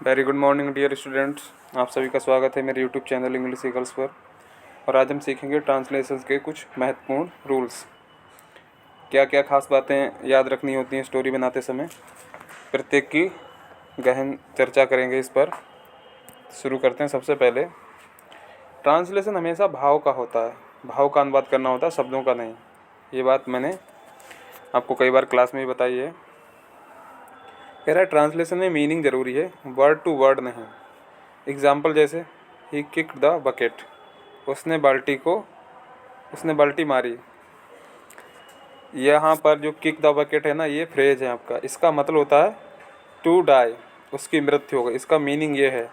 Very good morning dear students. आप सभी का स्वागत है मेरे यूट्यूब चैनल इंग्लिश ईगल्स पर। और आज हम सीखेंगे ट्रांसलेशंस के कुछ महत्वपूर्ण रूल्स। क्या क्या खास बातें याद रखनी होती हैं स्टोरी बनाते समय, प्रत्येक की गहन चर्चा करेंगे इस पर। शुरू करते हैं। सबसे पहले, ट्रांसलेशन हमेशा भाव का होता है, भाव का अनुवाद करना होता है, शब्दों का नहीं। ये बात मैंने आपको कई बार क्लास में भी बताई है। कह रहा है ट्रांसलेशन में मीनिंग ज़रूरी है, वर्ड टू वर्ड नहीं। एग्जाम्पल जैसे ही किक्ड द बकेट, उसने बाल्टी मारी। यहाँ पर जो किक द बकेट है ना, ये फ्रेज है आपका, इसका मतलब होता है टू डाई, उसकी मृत्यु हो गई। इसका मीनिंग ये है।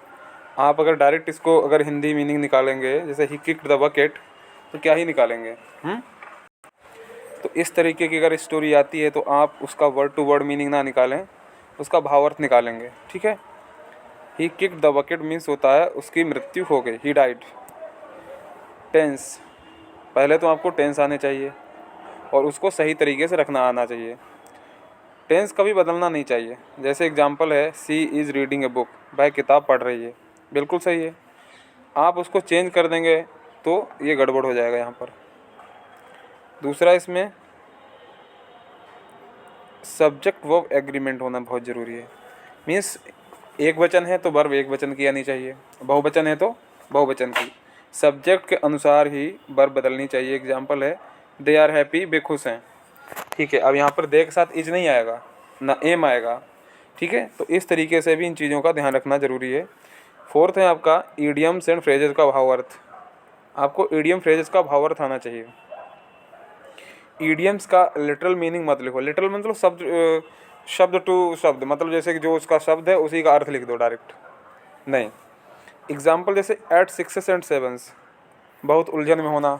आप अगर डायरेक्ट इसको अगर हिंदी मीनिंग निकालेंगे, जैसे ही किक्ड द बकेट, तो क्या ही निकालेंगे। तो इस तरीके की अगर स्टोरी आती है तो आप उसका वर्ड टू वर्ड मीनिंग ना निकालें, उसका भावार्थ निकालेंगे। ठीक है। ही किक्ड द बकेट मीन्स होता है उसकी मृत्यु हो गई, ही डाइड। टेंस, पहले तो आपको टेंस आने चाहिए और उसको सही तरीके से रखना आना चाहिए। टेंस कभी बदलना नहीं चाहिए। जैसे एग्जांपल है, सी इज़ रीडिंग ए बुक, वह किताब पढ़ रही है, बिल्कुल सही है। आप उसको चेंज कर देंगे तो ये गड़बड़ हो जाएगा यहाँ पर। दूसरा, इसमें सब्जेक्ट वर्ब एग्रीमेंट होना बहुत ज़रूरी है। मीन्स एक वचन है तो वर्ब एक वचन की आनी चाहिए, बहुवचन है तो बहुवचन की। सब्जेक्ट के अनुसार ही वर्ब बदलनी चाहिए। एग्जांपल है, दे आर हैप्पी, वे खुश हैं। ठीक है। अब यहाँ पर दे के साथ इज नहीं आएगा, ना एम आएगा। ठीक है। तो इस तरीके से भी इन चीज़ों का ध्यान रखना जरूरी है। फोर्थ है आपका ईडियम्स एंड फ्रेजेस का भावार्थ। आपको ईडियम फ्रेजेस का भावार्थ आना चाहिए। ईडियम्स का लिटरल मीनिंग मत लिखो। लिटरल मतलब शब्द टू शब्द, मतलब जैसे कि जो उसका शब्द है उसी का अर्थ लिख दो डायरेक्ट, नहीं। एग्जाम्पल जैसे एट सिक्सेस एंड सेवन्स, बहुत उलझन में होना,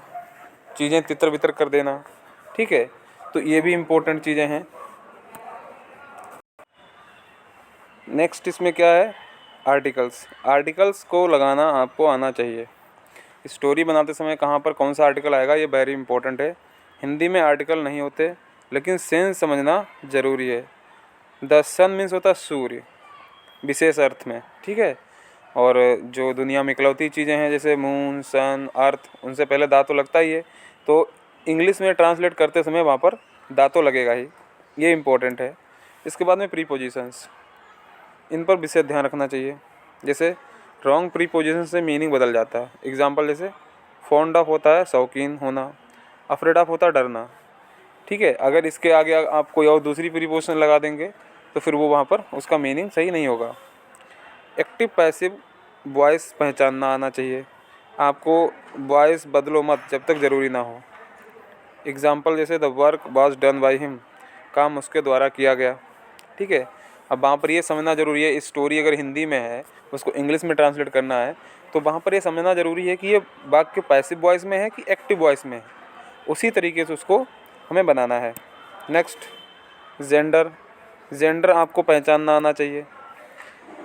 चीज़ें तितर बितर कर देना। ठीक है। तो ये भी इम्पोर्टेंट चीज़ें हैं। नेक्स्ट इसमें क्या है, आर्टिकल्स। आर्टिकल्स को लगाना आपको आना चाहिए। स्टोरी बनाते समय कहाँ पर कौन सा आर्टिकल आएगा, ये वेरी इंपॉर्टेंट है। हिंदी में आर्टिकल नहीं होते, लेकिन सेंस समझना ज़रूरी है। द सन मीन्स होता है सूर्य, विशेष अर्थ में। ठीक है। और जो दुनिया में इकलौती चीज़ें हैं जैसे मून, सन, अर्थ, उनसे पहले दा तो लगता ही है। तो इंग्लिश में ट्रांसलेट करते समय वहाँ पर दा तो लगेगा ही, ये इम्पोर्टेंट है। इसके बाद में प्रीपोजिशंस, इन पर विशेष ध्यान रखना चाहिए। जैसे रॉन्ग प्रीपोजिशन से मीनिंग बदल जाता है। एग्जाम्पल जैसे फॉन्ड ऑफ होता है शौकीन होना, अफ्रेड ऑफ होता है डरना। ठीक है। अगर इसके आगे आप कोई और दूसरी प्रीपोजिशन लगा देंगे तो फिर वो वहाँ पर उसका मीनिंग सही नहीं होगा। एक्टिव पैसिव वॉइस पहचानना आना चाहिए। आपको वॉइस बदलो मत जब तक ज़रूरी ना हो। एग्जाम्पल जैसे the work was done by him, काम उसके द्वारा किया गया। ठीक है। अब वहाँ पर ये समझना ज़रूरी है, इस स्टोरी अगर हिंदी में है उसको इंग्लिश में ट्रांसलेट करना है तो वहाँ पर ये समझना ज़रूरी है कि ये वाक्य पैसिव वॉइस में है कि एक्टिव वॉइस में है। उसी तरीके से उसको हमें बनाना है। Next, gender. जेंडर आपको पहचानना आना चाहिए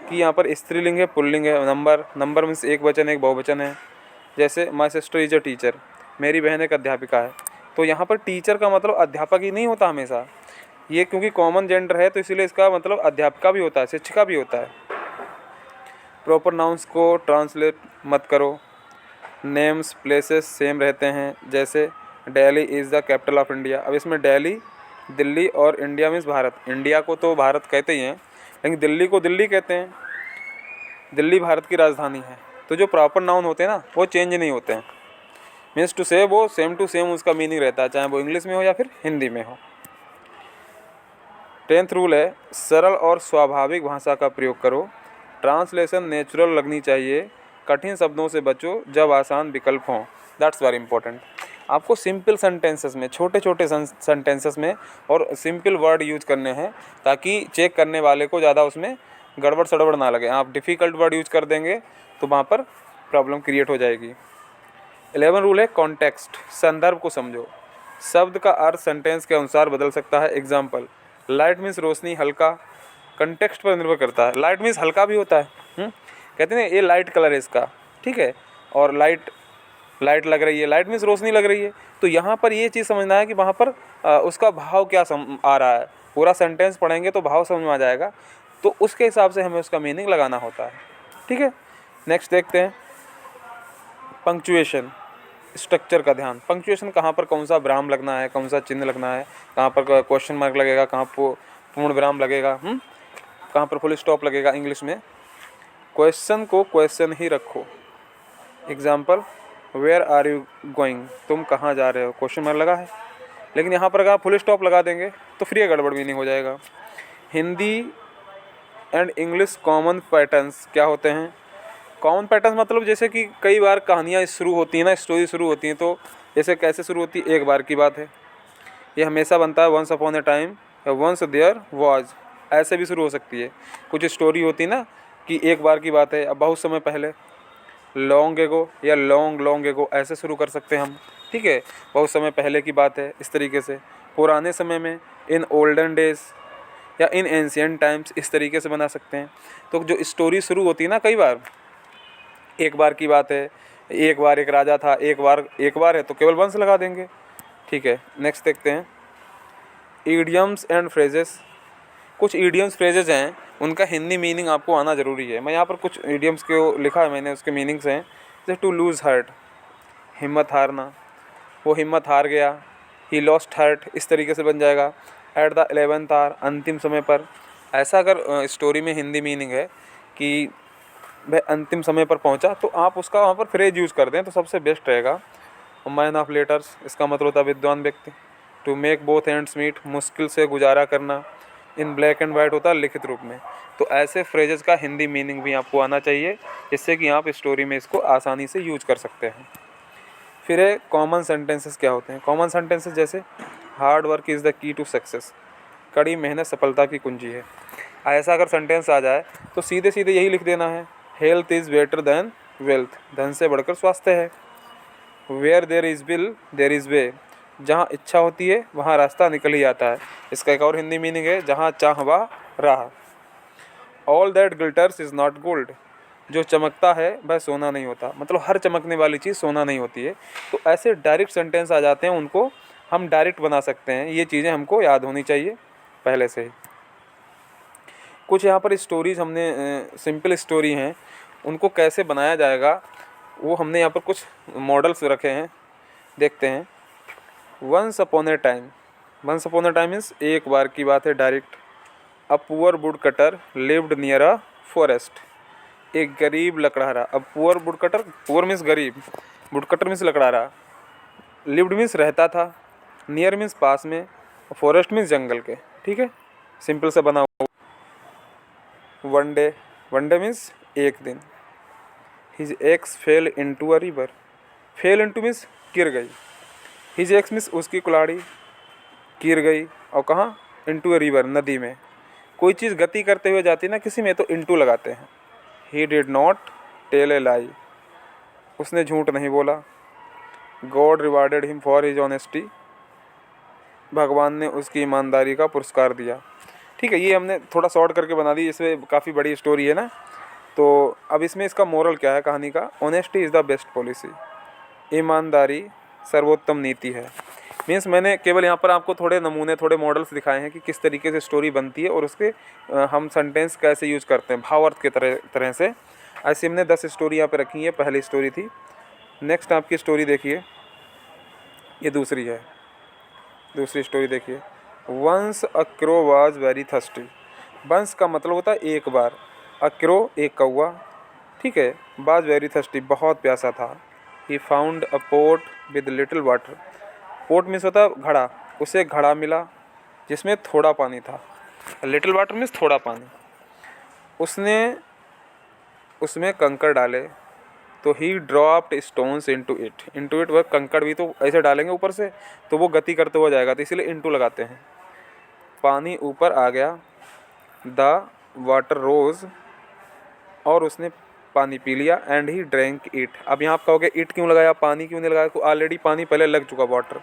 कि यहाँ पर स्त्रीलिंग है, पुल्लिंग है। नंबर मीन्स एक वचन है, एक बहुवचन है। जैसे my sister is a teacher, मेरी बहन एक अध्यापिका है। तो यहाँ पर टीचर का मतलब अध्यापक ही नहीं होता हमेशा। ये क्योंकि कॉमन जेंडर है तो इसीलिए इसका मतलब अध्यापिका भी होता है, शिक्षिका भी होता है। प्रॉपर नाउंस को ट्रांसलेट मत करो। नेम्स प्लेसेस सेम रहते हैं। जैसे Delhi is the capital of India. अब इसमें दिल्ली, दिल्ली और इंडिया मीन्स भारत। इंडिया को तो भारत कहते ही हैं, लेकिन दिल्ली को दिल्ली कहते हैं। दिल्ली भारत की राजधानी है। तो जो प्रॉपर नाउन होते हैं ना, वो चेंज नहीं होते हैं। मीन्स टू से वो सेम टू सेम उसका मीनिंग रहता है, चाहे वो इंग्लिश में हो या फिर हिंदी में हो। 10th रूल है, सरल और स्वाभाविक भाषा का प्रयोग करो। ट्रांसलेशन नेचुरल लगनी चाहिए। कठिन शब्दों से बचो जब आसान विकल्प हों। That's very important. आपको सिंपल सेंटेंसेस में, छोटे छोटे सेंटेंसेस में और सिंपल वर्ड यूज करने हैं, ताकि चेक करने वाले को ज़्यादा उसमें गड़बड़ सड़बड़ ना लगे। आप डिफ़िकल्ट वर्ड यूज कर देंगे तो वहाँ पर प्रॉब्लम क्रिएट हो जाएगी। 11 रूल है, कॉन्टेक्स्ट। संदर्भ को समझो। शब्द का अर्थ सेंटेंस के अनुसार बदल सकता है। एग्जाम्पल, लाइट मीन्स रोशनी, हल्का। कंटेक्स्ट पर निर्भर करता है। लाइट मीन्स हल्का भी होता है। कहते हैं ये लाइट कलर है इसका। ठीक है। और लाइट लग रही है, लाइट मीन्स रोशनी लग रही है। तो यहाँ पर ये चीज़ समझना है कि वहाँ पर उसका भाव क्या आ रहा है। पूरा सेंटेंस पढ़ेंगे तो भाव समझ में आ जाएगा। तो उसके हिसाब से हमें उसका मीनिंग लगाना होता है। ठीक है, नेक्स्ट देखते हैं पंक्चुएशन, स्ट्रक्चर का ध्यान। पंक्चुएशन कहाँ पर कौन सा विराम लगना है, कौन सा चिन्ह लगना है, कहाँ पर क्वेश्चन मार्क लगेगा, कहाँ पर पूर्ण विराम लगेगा, कहाँ पर फुल स्टॉप लगेगा। इंग्लिश में क्वेश्चन को क्वेश्चन ही रखो। Example, where are you going, तुम कहाँ जा रहे हो, क्वेश्चन मार्क लगा है। लेकिन यहाँ पर अगर आप फुल स्टॉप लगा देंगे तो फिर ये गड़बड़ मीनिंग हो जाएगा। Hindi and English common patterns क्या होते हैं? कॉमन पैटर्न मतलब जैसे कि कई बार कहानियाँ शुरू होती हैं ना, स्टोरी शुरू होती हैं, तो जैसे कैसे शुरू होती है, एक बार की बात है, ये हमेशा बनता है वंस अपॉन ए टाइम या वंस देयर वाज, ऐसे भी शुरू हो सकती है। कुछ स्टोरी होती है ना कि एक बार की बात है, अब बहुत समय पहले, लॉन्ग एगो या लॉन्ग लॉन्ग एगो, ऐसे शुरू कर सकते हैं हम। ठीक है, बहुत समय पहले की बात है, इस तरीके से। पुराने समय में, इन ओल्डन डेज या इन एंशियंट टाइम्स, इस तरीके से बना सकते हैं। तो जो स्टोरी शुरू होती है ना, कई बार एक बार की बात है, एक बार एक राजा था, एक बार है तो केवल वंस लगा देंगे। ठीक है, नेक्स्ट देखते हैं ईडियम्स एंड फ्रेजेस। कुछ ईडियम्स फ्रेजेस हैं, उनका हिंदी मीनिंग आपको आना ज़रूरी है। मैं यहाँ पर कुछ ईडियम्स को लिखा है मैंने, उसके मीनिंग्स हैं। जैसे टू लूज़ हर्ट, हिम्मत हारना, वो हिम्मत हार गया, ही लॉस्ट हर्ट, इस तरीके से बन जाएगा। एट द 11th आवर, अंतिम समय पर। ऐसा अगर स्टोरी में हिंदी मीनिंग है कि वह अंतिम समय पर पहुंचा, तो आप उसका वहाँ पर फ्रेज यूज़ कर दें तो सबसे बेस्ट रहेगा। मैन ऑफ लेटर्स, इसका मतलब होता है विद्वान व्यक्ति। To make both ends meet, मुश्किल से गुजारा करना। इन ब्लैक एंड वाइट होता है लिखित रूप में। तो ऐसे फ्रेजेस का हिंदी मीनिंग भी आपको आना चाहिए, जिससे कि आप स्टोरी में इसको आसानी से यूज कर सकते हैं। फिर है कॉमन सेंटेंसेस क्या होते हैं। कॉमन सेंटेंसेस जैसे hard work is the key to success, कड़ी मेहनत सफलता की कुंजी है। ऐसा अगर सेंटेंस आ जाए तो सीधे सीधे यही लिख देना है, health is better than wealth, धन से बढ़कर स्वास्थ्य है। Where there is will there is way, जहाँ इच्छा होती है वहाँ रास्ता निकल ही आता है। इसका एक और हिंदी मीनिंग है, जहाँ चाहवा राह। All that glitters is not gold, जो चमकता है वह सोना नहीं होता। मतलब हर चमकने वाली चीज़ सोना नहीं होती है। तो ऐसे डायरेक्ट सेंटेंस आ जाते हैं, उनको हम डायरेक्ट बना सकते हैं। ये चीज़ें हमको याद होनी चाहिए पहले से ही। कुछ यहाँ पर स्टोरीज हमने सिंपल स्टोरी हैं, उनको कैसे बनाया जाएगा वो हमने यहाँ पर कुछ मॉडल्स रखे हैं, देखते हैं। Once upon a time, once upon a time means एक बार की बात है, direct. A poor woodcutter lived near a forest, एक गरीब लकड़हारा। अब poor woodcutter, poor means गरीब, वुड कटर मीन्स लकड़हारा, लिव्ड मीन्स रहता था, नियर मीन्स पास में, फॉरेस्ट मीन्स जंगल के। ठीक है, सिंपल से बना हुआ। One day, one day means एक दिन। His ex fail into a river, fail into means गिर गई। हिज एक्स मीन्स उसकी कुल्हाड़ी गिर गई, और कहाँ, इनटू अ रिवर, नदी में। कोई चीज़ गति करते हुए जाती है ना किसी में, तो इनटू लगाते हैं। He did not tell a lie, उसने झूठ नहीं बोला। God rewarded him for his honesty, भगवान ने उसकी ईमानदारी का पुरस्कार दिया। ठीक है, ये हमने थोड़ा शॉर्ट करके बना दी, इसमें काफ़ी बड़ी स्टोरी है ना। तो अब इसमें इसका मोरल क्या है कहानी का, honesty is the best policy, ईमानदारी सर्वोत्तम नीति है। मीन्स मैंने केवल यहाँ पर आपको थोड़े नमूने, थोड़े मॉडल्स दिखाए हैं कि किस तरीके से स्टोरी बनती है और उसके हम सेंटेंस कैसे यूज़ करते हैं भावार्थ के तरह से। ऐसे हमने 10 स्टोरी यहाँ पे रखी है, पहली स्टोरी थी। नेक्स्ट आपकी स्टोरी देखिए, ये दूसरी है। दूसरी स्टोरी देखिए, once a crow was very thirsty. Once का मतलब होता है एक बार, अ क्रो एक कौवा, ठीक है, वाज वेरी थर्स्टी बहुत प्यासा था। He found a pot with little water, pot means होता है घड़ा, उसे घड़ा मिला जिसमें थोड़ा पानी था। लिटिल वाटर मीन्स थोड़ा पानी। उसने उसमें कंकड़ डाले, तो ही dropped stones into it, into it वह कंकड़ भी तो ऐसे डालेंगे ऊपर से तो वो गति करते हुआ जाएगा, तो इसीलिए इनटू लगाते हैं। पानी ऊपर आ गया, द वाटर रोज, और उसने पानी पी लिया, एंड ही ड्रैंक इट। अब यहाँ आप कहोगे इट क्यों लगाया, पानी क्यों नहीं लगाया, तो ऑलरेडी पानी पहले लग चुका वाटर,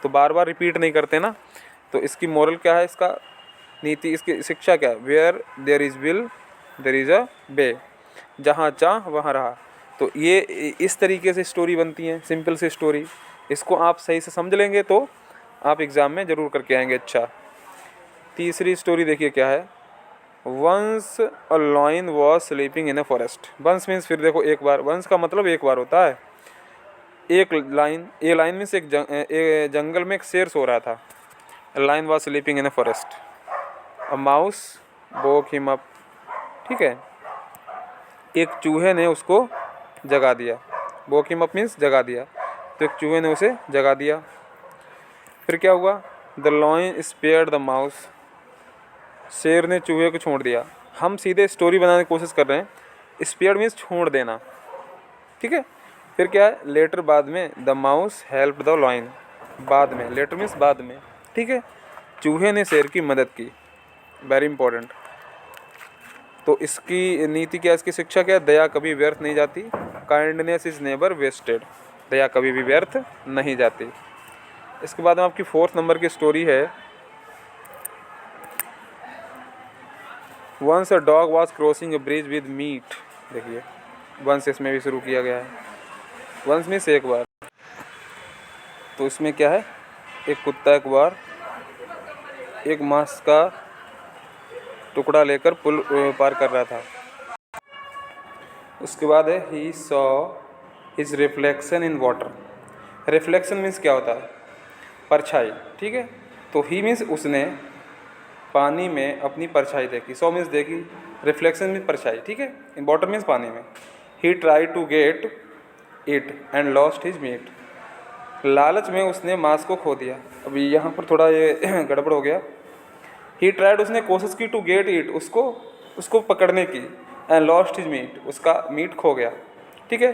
तो बार बार रिपीट नहीं करते ना। तो इसकी मोरल क्या है, इसका नीति, इसकी शिक्षा क्या है, where there is will there is a way, जहाँ चाह वहाँ रहा। तो ये इस तरीके से स्टोरी बनती है, सिंपल सी स्टोरी। इसको आप सही से समझ लेंगे तो आप एग्ज़ाम में ज़रूर करके आएंगे अच्छा। तीसरी स्टोरी देखिए क्या है, once a lion was sleeping in a forest. Once means फिर देखो एक बार, वंस का मतलब एक बार होता है। एक लाइन, ए लाइन मीन्स एक जंगल में एक शेर सो रहा था। Line was sleeping in a forest. A mouse woke him up, ठीक है, एक चूहे ने उसको जगा दिया। वोक हिम अप मीन्स जगा दिया, तो एक चूहे ने उसे जगा दिया। फिर क्या हुआ, the lion spared the mouse, शेर ने चूहे को छोड़ दिया। हम सीधे स्टोरी बनाने की कोशिश कर रहे हैं। स्पेयर्ड मीन्स छोड़ देना, ठीक है। फिर क्या है, लेटर बाद में, the mouse help the lion, बाद में, लेटर मीन्स बाद में, ठीक है, चूहे ने शेर की मदद की। Very important. तो इसकी नीति क्या है, इसकी शिक्षा क्या है, दया कभी व्यर्थ नहीं जाती। काइंडनेस इज नेवर वेस्टेड, दया कभी भी व्यर्थ नहीं जाती। इसके बाद में आपकी 4th नंबर की स्टोरी है, once a dog was crossing a bridge with meat. देखिए वंस इसमें भी शुरू किया गया है। वंस मीन्स एक बार, तो इसमें क्या है, एक कुत्ता एक बार एक मांस का टुकड़ा लेकर पुल पार कर रहा था। उसके बाद है, he saw his reflection in water. Reflection means क्या होता है, परछाई, ठीक है। तो ही मीन्स उसने पानी में अपनी परछाई देखी। सॉ मीन्स देखी, रिफ्लेक्शन मीन्स परछाई, ठीक है। इन वाटर मीन्स पानी में। He try to get it and lost his meat. लालच में उसने मांस को खो दिया। अभी यहाँ पर थोड़ा ये गड़बड़ हो गया। ही ट्राइड, उसने कोशिश की, टू गेट इट, उसको पकड़ने की, एंड लॉस्ट हिज मीट, उसका मीट खो गया, ठीक है।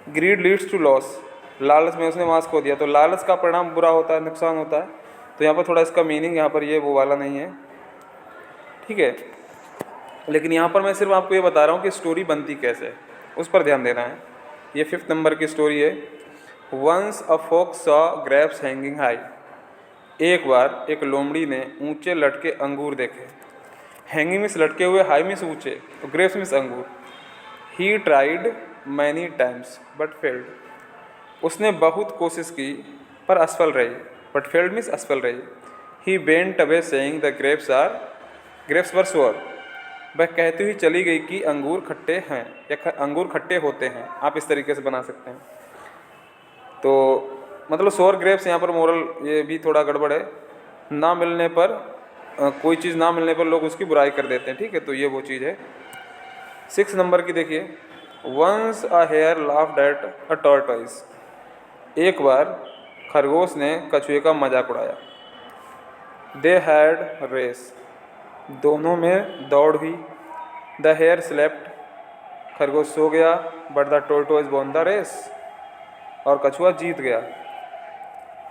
ग्रीड लीड्स टू लॉस, लालच में उसने मांस खो दिया, तो लालच का परिणाम बुरा होता है, नुकसान होता है। तो यहाँ पर थोड़ा इसका मीनिंग यहाँ पर ये वो वाला नहीं है, ठीक है। लेकिन यहाँ पर मैं सिर्फ आपको ये बता रहा हूँ कि स्टोरी बनती कैसे है, उस पर ध्यान देना है। ये 5th नंबर की स्टोरी है। Once a fox saw grapes hanging high. एक बार एक लोमड़ी ने ऊंचे लटके अंगूर देखे। हैंगिंग मीन्स लटके हुए, हाई मीन्स ऊंचे, तो ग्रेप्स मीन्स अंगूर। He tried many times but failed. उसने बहुत कोशिश की पर असफल रही। बट फेल्ड मीन्स असफल रही। He went away saying the grapes were sour. वह कहती हुई चली गई कि अंगूर खट्टे हैं, या अंगूर खट्टे होते हैं। आप इस तरीके से बना सकते हैं। तो मतलब सोअर ग्रेप्स, यहाँ पर मोरल ये भी थोड़ा गड़बड़ है। ना मिलने पर कोई चीज़ ना मिलने पर लोग उसकी बुराई कर देते हैं, ठीक है। तो ये वो चीज़ है। 6 नंबर की देखिए, once a hare laughed at a tortoise. एक बार खरगोश ने कछुए का मजाक उड़ाया। दे हैड रेस, दोनों में दौड़ हुई। द हेयर स्लेप्ट, खरगोश सो गया। But the tortoise won the race, और कछुआ जीत गया।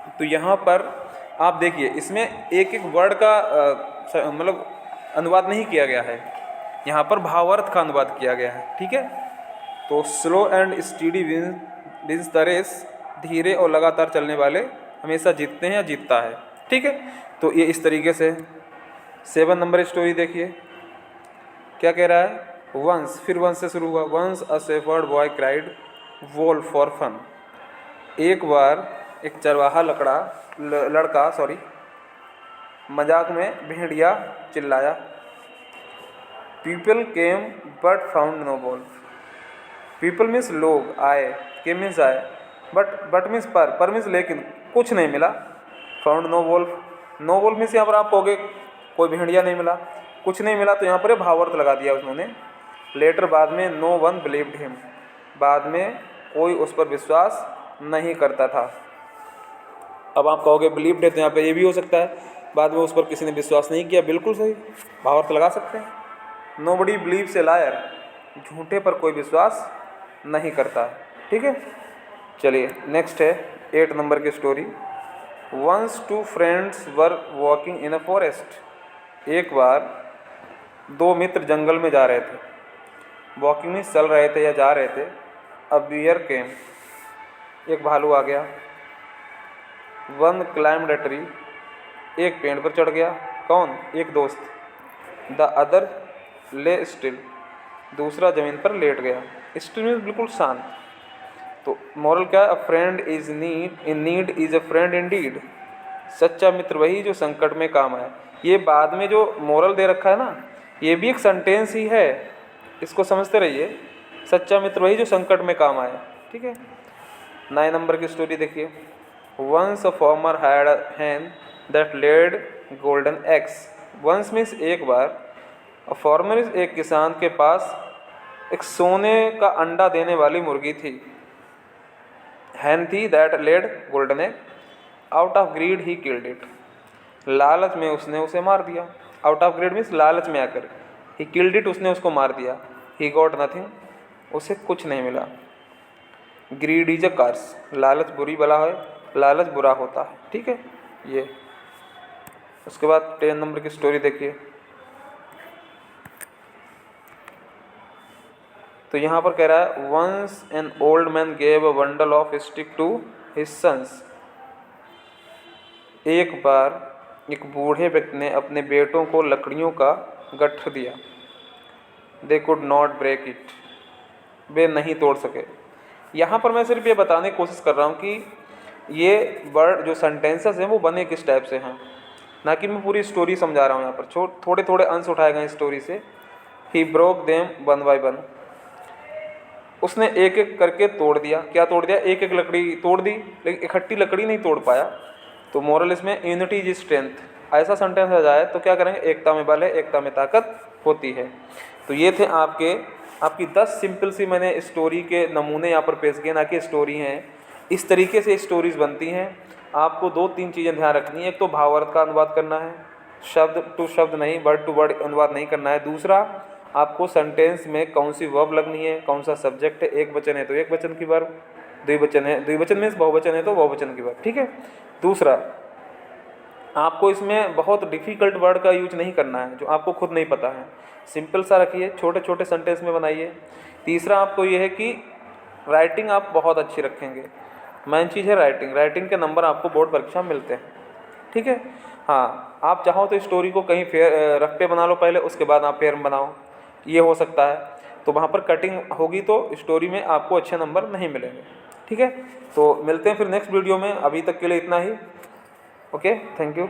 तो यहाँ पर आप देखिए, इसमें एक एक वर्ड का मतलब अनुवाद नहीं किया गया है, यहाँ पर भावार्थ का अनुवाद किया गया है, ठीक है। तो slow and steady wins the race, धीरे और लगातार चलने वाले हमेशा जीतते हैं या जीतता है, ठीक है। तो ये इस तरीके से। 7 नंबर स्टोरी देखिए क्या कह रहा है। वंस, फिर वंस से शुरू हुआ। Once a shepherd boy cried wolf for fun. एक बार एक चरवाहा लड़का मजाक में भेड़िया चिल्लाया। People came but found no wolf. People means लोग, आए, केम मीन्स आए, बट मीन्स पर मीन्स लेकिन, कुछ नहीं मिला। Found no wolf, no wolf means यहाँ पर आप कहोगे कोई भेड़िया नहीं मिला, कुछ नहीं मिला, तो यहाँ पर भावार्थ लगा दिया उन्होंने। लेटर बाद में, नो वन बिलीव्ड हिम, बाद में कोई उस पर विश्वास नहीं करता था। अब आप कहोगे बिलीव्ड है, तो यहाँ पे ये भी हो सकता है बाद में उस पर किसी ने विश्वास नहीं किया, बिल्कुल सही, भावार्थ लगा सकते हैं। नोबडी बिलीव्स ए लायर, झूठे पर कोई विश्वास नहीं करता, ठीक है। चलिए नेक्स्ट है 8 नंबर की story. Once 2 friends were walking in a forest. एक बार 2 मित्र जंगल में जा रहे थे। वॉकिंग में चल रहे थे या जा रहे थे। अ बियर केम, एक भालू आ गया। वन क्लाइम्ड अ ट्री, एक पेड़ पर चढ़ गया। कौन, एक दोस्त। द अदर ले स्टिल, दूसरा जमीन पर लेट गया। स्टिल मीन्स बिल्कुल शांत। तो मॉरल क्या है, अ friend is in need is a friend Indeed. सच्चा मित्र वही जो संकट में काम आए। ये बाद में जो मॉरल दे रखा है ना, ये भी एक सेंटेंस ही है, इसको समझते रहिए। सच्चा मित्र वही जो संकट में काम आए। ठीक है। 9 नंबर की स्टोरी देखिए। Once a farmer had a hen that laid golden eggs। Once means एक बार, अ फार्मर इज एक किसान के पास एक सोने का अंडा देने वाली मुर्गी थी। hen थी that laid golden egg. Out of greed he killed it. लालच में उसने उसे मार दिया। आउट ऑफ ग्रीड मीन्स लालच में आकर। ही किल्ड इट, उसने उसको मार दिया। ही गॉट नथिंग, उसे कुछ नहीं मिला। ग्रीड इज अ कर्स, लालच बुरी बला है, लालच बुरा होता है। ठीक है ये। उसके बाद 10 नंबर की स्टोरी देखिए। तो यहाँ पर कह रहा है once an old man gave a bundle of stick to his sons. एक बार एक बूढ़े व्यक्ति ने अपने बेटों को लकड़ियों का गट्ठ दिया। They could not break it, वे नहीं तोड़ सके। यहाँ पर मैं सिर्फ ये बताने की कोशिश कर रहा हूँ कि ये वर्ड जो सेंटेंसेस हैं वो बने किस टाइप से हैं, ना कि मैं पूरी स्टोरी समझा रहा हूँ। यहाँ पर थोड़े थोड़े अंश उठाए गए स्टोरी से। He broke them one by one, उसने एक एक करके तोड़ दिया। क्या तोड़ दिया? एक एक लकड़ी तोड़ दी, लेकिन इकट्ठी लकड़ी नहीं तोड़ पाया। तो मोरल इसमें यूनिटी इज स्ट्रेंथ। ऐसा सेंटेंस आ जाए तो क्या करेंगे? एकता में बल है, एकता में ताकत होती है। तो ये थे आपकी 10 सिंपल सी मैंने स्टोरी के नमूने यहाँ पर पेश किए, ना कि स्टोरी हैं। इस तरीके से स्टोरीज बनती हैं। आपको 2-3 चीज़ें ध्यान रखनी है। एक तो भावार्थ का अनुवाद करना है, शब्द टू शब्द नहीं, वर्ड टू वर्ड अनुवाद नहीं करना है। दूसरा, आपको सेंटेंस में कौन सी वर्ब लगनी है, कौन सा सब्जेक्ट है। एक वचन है तो एक वचन की वर्ब, द्विवचन है, द्विवचन मीन्स बहुवचन है तो बहुवचन की वर्ब। ठीक है। दूसरा, आपको इसमें बहुत डिफ़िकल्ट वर्ड का यूज नहीं करना है जो आपको खुद नहीं पता है। सिंपल सा रखिए, छोटे छोटे सेंटेंस में बनाइए। तीसरा, आपको ये है कि राइटिंग आप बहुत अच्छी रखेंगे। मेन चीज़ है राइटिंग। राइटिंग के नंबर आपको बोर्ड परीक्षा में मिलते हैं। ठीक है। हाँ, आप चाहो तो स्टोरी को कहीं फेयर रफ पे बना लो पहले, उसके बाद आप फेयर में बनाओ, ये हो सकता है। तो वहाँ पर कटिंग होगी तो स्टोरी में आपको अच्छे नंबर नहीं मिलेंगे। ठीक है। तो मिलते हैं फिर नेक्स्ट वीडियो में। अभी तक के लिए इतना ही। Okay, thank you.